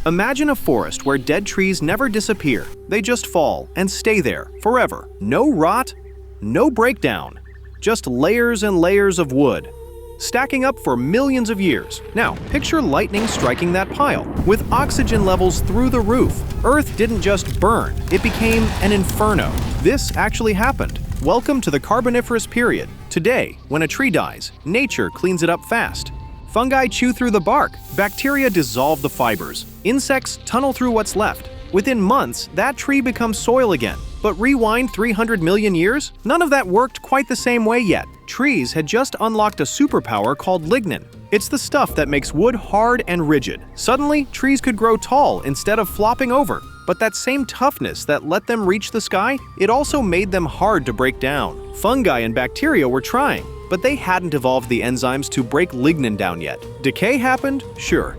Imagine a forest where dead trees never disappear. They just fall and stay there forever. No rot, no breakdown, just layers and layers of wood, stacking up for millions of years. Now, picture lightning striking that pile, with oxygen levels through the roof. Earth didn't just burn, it became an inferno. This actually happened. Welcome to the Carboniferous Period. Today, when a tree dies, nature cleans it up fast. Fungi chew through the bark, bacteria dissolve the fibers, insects tunnel through what's left. Within months, that tree becomes soil again. But rewind 300 million years? None of that worked quite the same way yet. Trees had just unlocked a superpower called lignin. It's the stuff that makes wood hard and rigid. Suddenly, trees could grow tall instead of flopping over. But that same toughness that let them reach the sky, it also made them hard to break down. Fungi and bacteria were trying, but they hadn't evolved the enzymes to break lignin down yet. Decay happened? Sure.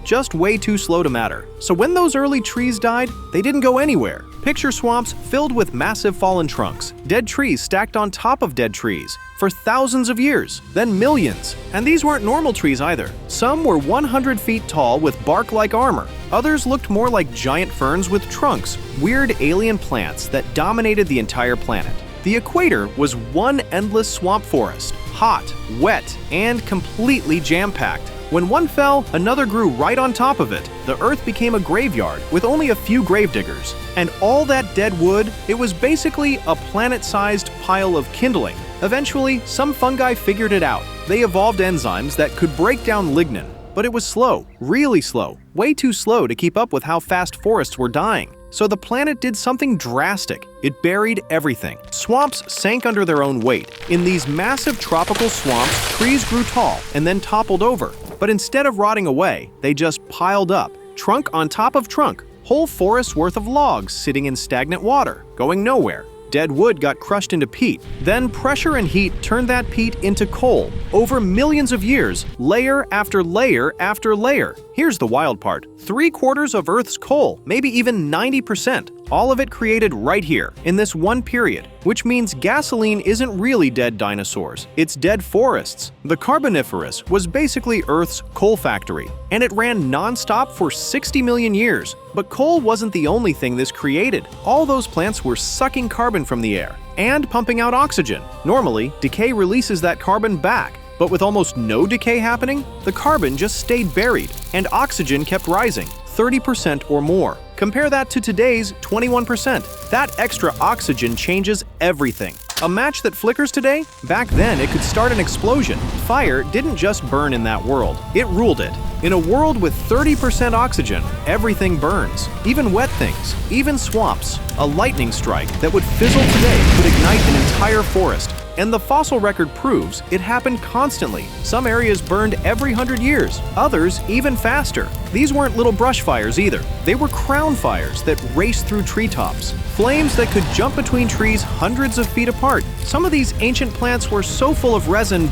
Just way too slow to matter. So when those early trees died, they didn't go anywhere. Picture swamps filled with massive fallen trunks, dead trees stacked on top of dead trees for thousands of years, then millions. And these weren't normal trees either. Some were 100 feet tall with bark like armor. Others looked more like giant ferns with trunks, weird alien plants that dominated the entire planet. The equator was one endless swamp forest, hot, wet, and completely jam-packed. When one fell, another grew right on top of it. The Earth became a graveyard with only a few gravediggers. And all that dead wood, it was basically a planet-sized pile of kindling. Eventually, some fungi figured it out. They evolved enzymes that could break down lignin. But it was slow, really slow, way too slow to keep up with how fast forests were dying. So the planet did something drastic. It buried everything. Swamps sank under their own weight. In these massive tropical swamps, trees grew tall and then toppled over. But instead of rotting away, they just piled up, trunk on top of trunk, whole forests worth of logs sitting in stagnant water, going nowhere. Dead wood got crushed into peat. Then pressure and heat turned that peat into coal. Over millions of years, layer after layer after layer. Here's the wild part. 3/4 of Earth's coal, maybe even 90%, all of it created right here, in this one period, which means gasoline isn't really dead dinosaurs, it's dead forests. The Carboniferous was basically Earth's coal factory, and it ran non-stop for 60 million years. But coal wasn't the only thing this created. All those plants were sucking carbon from the air and pumping out oxygen. Normally, decay releases that carbon back. But with almost no decay happening, the carbon just stayed buried, and oxygen kept rising, 30% or more. Compare that to today's 21%. That extra oxygen changes everything. A match that flickers today? Back then, it could start an explosion. Fire didn't just burn in that world, it ruled it. In a world with 30% oxygen, everything burns, even wet things, even swamps. A lightning strike that would fizzle today could ignite an entire forest. And the fossil record proves it happened constantly. Some areas burned every 100 years, others even faster. These weren't little brush fires either. They were crown fires that raced through treetops. Flames that could jump between trees hundreds of feet apart. Some of these ancient plants were so full of resin,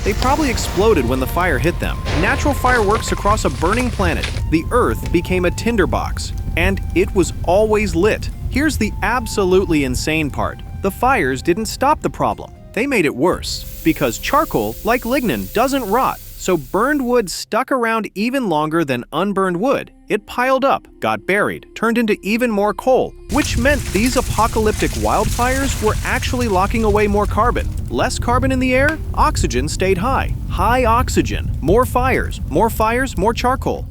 they probably exploded when the fire hit them. Natural fireworks across a burning planet. The Earth became a tinderbox, and it was always lit. Here's the absolutely insane part. The fires didn't stop the problem. They made it worse, because charcoal, like lignin, doesn't rot, so burned wood stuck around even longer than unburned wood. It piled up, got buried, turned into even more coal, which meant these apocalyptic wildfires were actually locking away more carbon. Less carbon in the air, oxygen stayed high. High oxygen, more fires, more charcoal,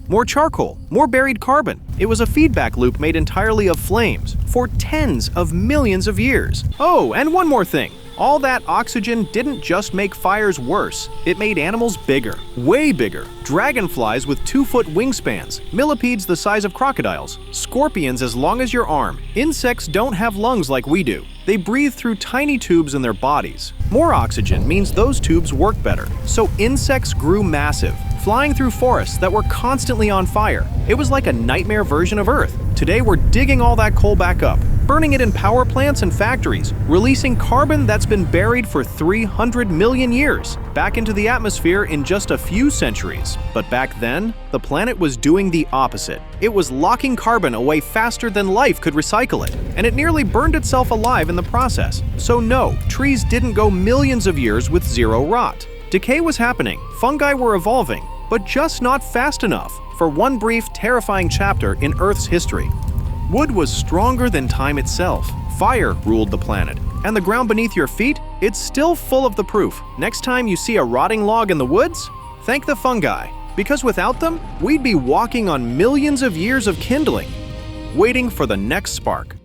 more buried carbon. It was a feedback loop made entirely of flames for tens of millions of years. Oh, and one more thing. All that oxygen didn't just make fires worse, it made animals bigger, way bigger. Dragonflies with 2-foot wingspans, millipedes the size of crocodiles, scorpions as long as your arm. Insects don't have lungs like we do. They breathe through tiny tubes in their bodies. More oxygen means those tubes work better, so insects grew massive, flying through forests that were constantly on fire. It was like a nightmare version of Earth. Today we're digging all that coal back up, burning it in power plants and factories, releasing carbon that's been buried for 300 million years back into the atmosphere in just a few centuries. But back then, the planet was doing the opposite. It was locking carbon away faster than life could recycle it, and it nearly burned itself alive in the process. So no, trees didn't go millions of years with zero rot. Decay was happening, fungi were evolving, but just not fast enough. for one brief, terrifying chapter in Earth's history. Wood was stronger than time itself. Fire ruled the planet. And the ground beneath your feet? It's still full of the proof. Next time you see a rotting log in the woods, thank the fungi. Because without them, we'd be walking on millions of years of kindling, waiting for the next spark.